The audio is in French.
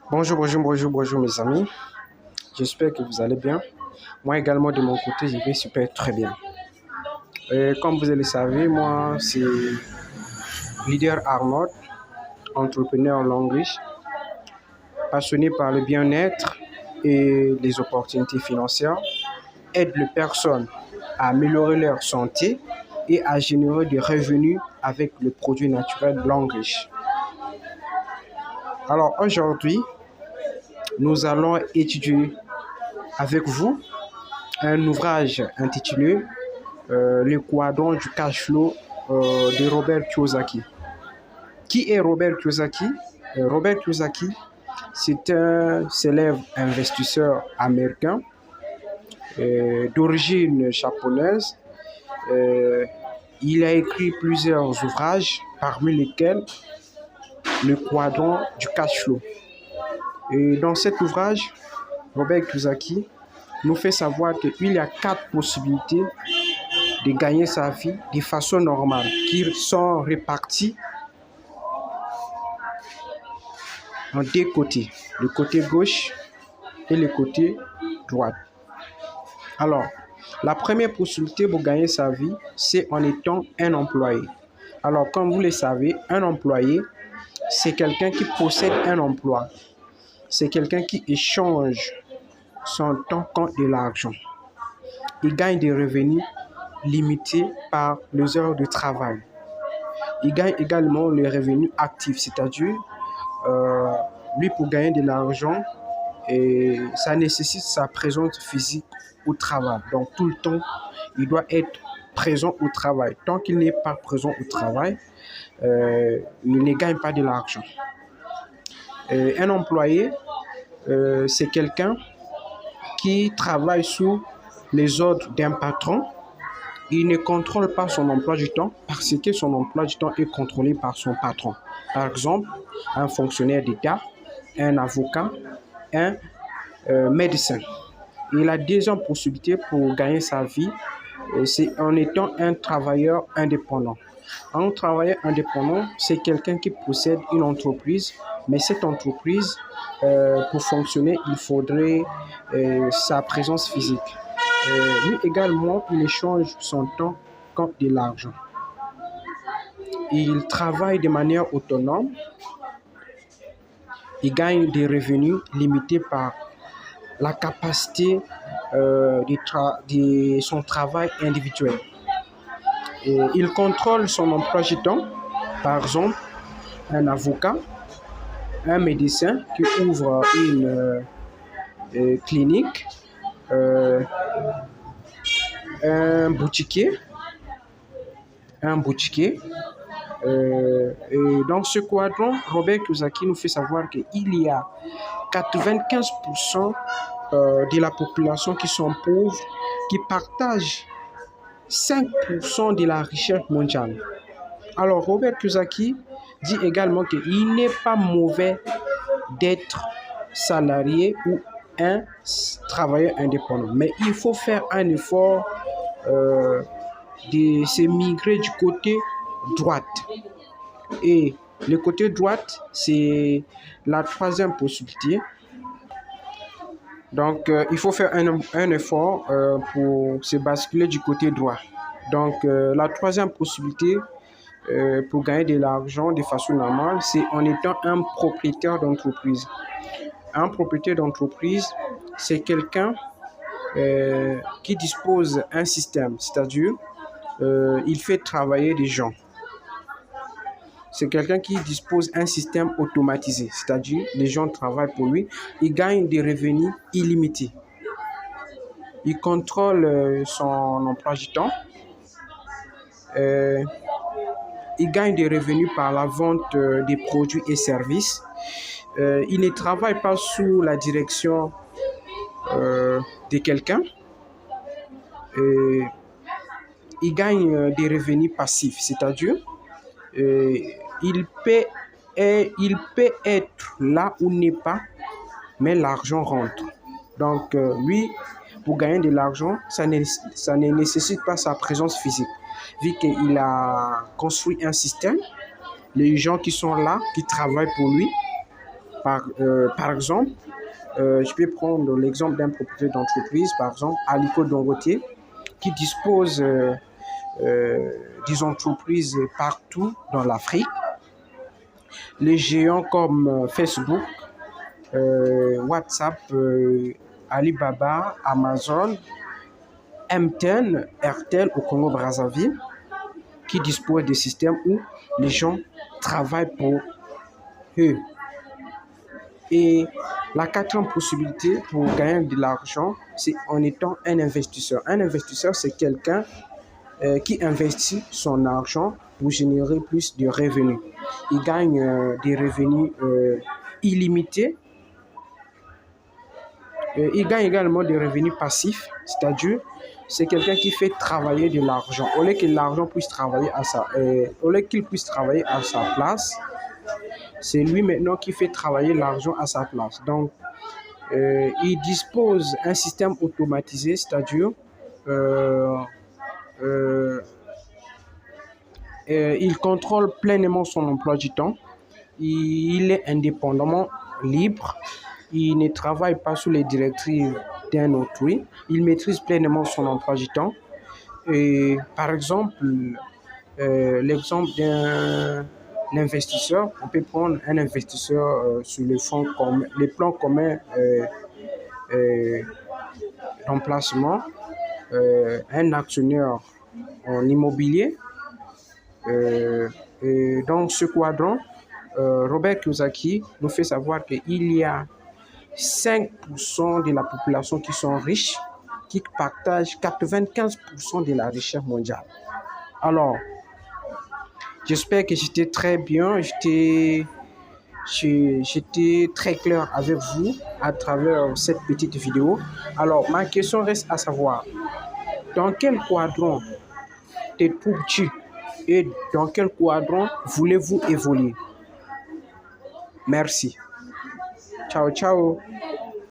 Bonjour mes amis. J'espère que vous allez bien. Moi également de mon côté, je vais super très bien. Comme vous le savez, moi c'est Leader Arnold, entrepreneur language, passionné par le bien-être et les opportunités financières, aide les personnes à améliorer leur santé et à générer des revenus avec le produit naturel language. Alors aujourd'hui, nous allons étudier avec vous un ouvrage intitulé Le quadrant du cash flow de Robert Kiyosaki. Qui est Robert Kiyosaki? Robert Kiyosaki, c'est un célèbre investisseur américain d'origine japonaise. Il a écrit plusieurs ouvrages, parmi lesquels Le quadrant du cash flow. Et dans cet ouvrage, Robert Kiyosaki nous fait savoir qu'il y a 4 possibilités de gagner sa vie de façon normale, qui sont réparties en 2 côtés, le côté gauche et le côté droit. Alors, la première possibilité pour gagner sa vie, c'est en étant un employé. Alors, comme vous le savez, un employé, c'est quelqu'un qui possède un emploi. C'est quelqu'un qui échange son temps contre de l'argent. Il gagne des revenus limités par les heures de travail. Il gagne également les revenus actifs, c'est-à-dire lui pour gagner de l'argent, ça nécessite sa présence physique au travail. Donc tout le temps, il doit être présent au travail. Tant qu'il n'est pas présent au travail, il ne gagne pas de l'argent. Un employé, c'est quelqu'un qui travaille sous les ordres d'un patron. Il ne contrôle pas son emploi du temps parce que son emploi du temps est contrôlé par son patron. Par exemple, un fonctionnaire d'État, un avocat, un médecin. Et la deuxième possibilité pour gagner sa vie, c'est en étant un travailleur indépendant. Un travailleur indépendant, c'est quelqu'un qui possède une entreprise, mais cette entreprise, pour fonctionner, il faudrait sa présence physique. Lui également, il échange son temps contre de l'argent. Il travaille de manière autonome. Il gagne des revenus limités par la capacité de son travail individuel. Il contrôle son emploi du temps. Par exemple, un avocat, un médecin qui ouvre une clinique, un boutiquier. Et dans ce quadrant, Robert Kiyosaki nous fait savoir qu'il y a 95% de la population qui sont pauvres, qui partagent 5% de la richesse mondiale. Alors Robert Kiyosaki dit également qu'il n'est pas mauvais d'être salarié ou un travailleur indépendant, mais il faut faire un effort de se migrer du côté droite. Et le côté droite, c'est la troisième possibilité. Donc, il faut faire un effort pour se basculer du côté droit. Donc, la troisième possibilité pour gagner de l'argent de façon normale, c'est en étant un propriétaire d'entreprise. Un propriétaire d'entreprise, c'est quelqu'un qui dispose d'un système, c'est-à-dire il fait travailler des gens. C'est quelqu'un qui dispose d'un système automatisé, c'est-à-dire les gens travaillent pour lui, il gagne des revenus illimités. Il contrôle son emploi du temps. Il gagne des revenus par la vente des produits et services. Il ne travaille pas sous la direction de quelqu'un. Il gagne des revenus passifs, c'est-à-dire il peut être là où n'est pas, mais l'argent rentre. Donc lui, pour gagner de l'argent, ça ne nécessite pas sa présence physique. Vu qu'il a construit un système, les gens qui sont là, qui travaillent pour lui, Par exemple, je peux prendre l'exemple d'un propriétaire d'entreprise, par exemple Aliko Dangote, qui dispose des entreprises partout dans l'Afrique. Les géants comme Facebook, WhatsApp, Alibaba, Amazon, MTN, Airtel au Congo-Brazzaville, qui disposent de systèmes où les gens travaillent pour eux. Et la quatrième possibilité pour gagner de l'argent, c'est en étant un investisseur. Un investisseur, c'est quelqu'un qui investit son argent pour générer plus de revenus. Il gagne des revenus illimités. Il gagne également des revenus passifs, c'est-à-dire c'est quelqu'un qui fait travailler de l'argent. Au lieu que l'argent puisse travailler au lieu qu'il puisse travailler à sa place, c'est lui maintenant qui fait travailler l'argent à sa place. Donc, il dispose d'un système automatisé, c'est-à-dire il contrôle pleinement son emploi du temps. Il est indépendamment libre. Il ne travaille pas sous les directives d'un autrui. Il maîtrise pleinement son emploi du temps. Et par exemple, l'exemple d'un investisseur, on peut prendre un investisseur sur les plans communs d'emplacement, un actionnaire en immobilier. Dans ce quadrant, Robert Kiyosaki nous fait savoir qu'il y a 5% de la population qui sont riches, qui partagent 95% de la richesse mondiale. Alors, j'espère que j'étais très bien, j'étais très clair avec vous à travers cette petite vidéo. Alors, ma question reste à savoir, dans quel quadrant te trouves-tu et dans quel quadrant voulez-vous évoluer? Merci. Ciao, ciao.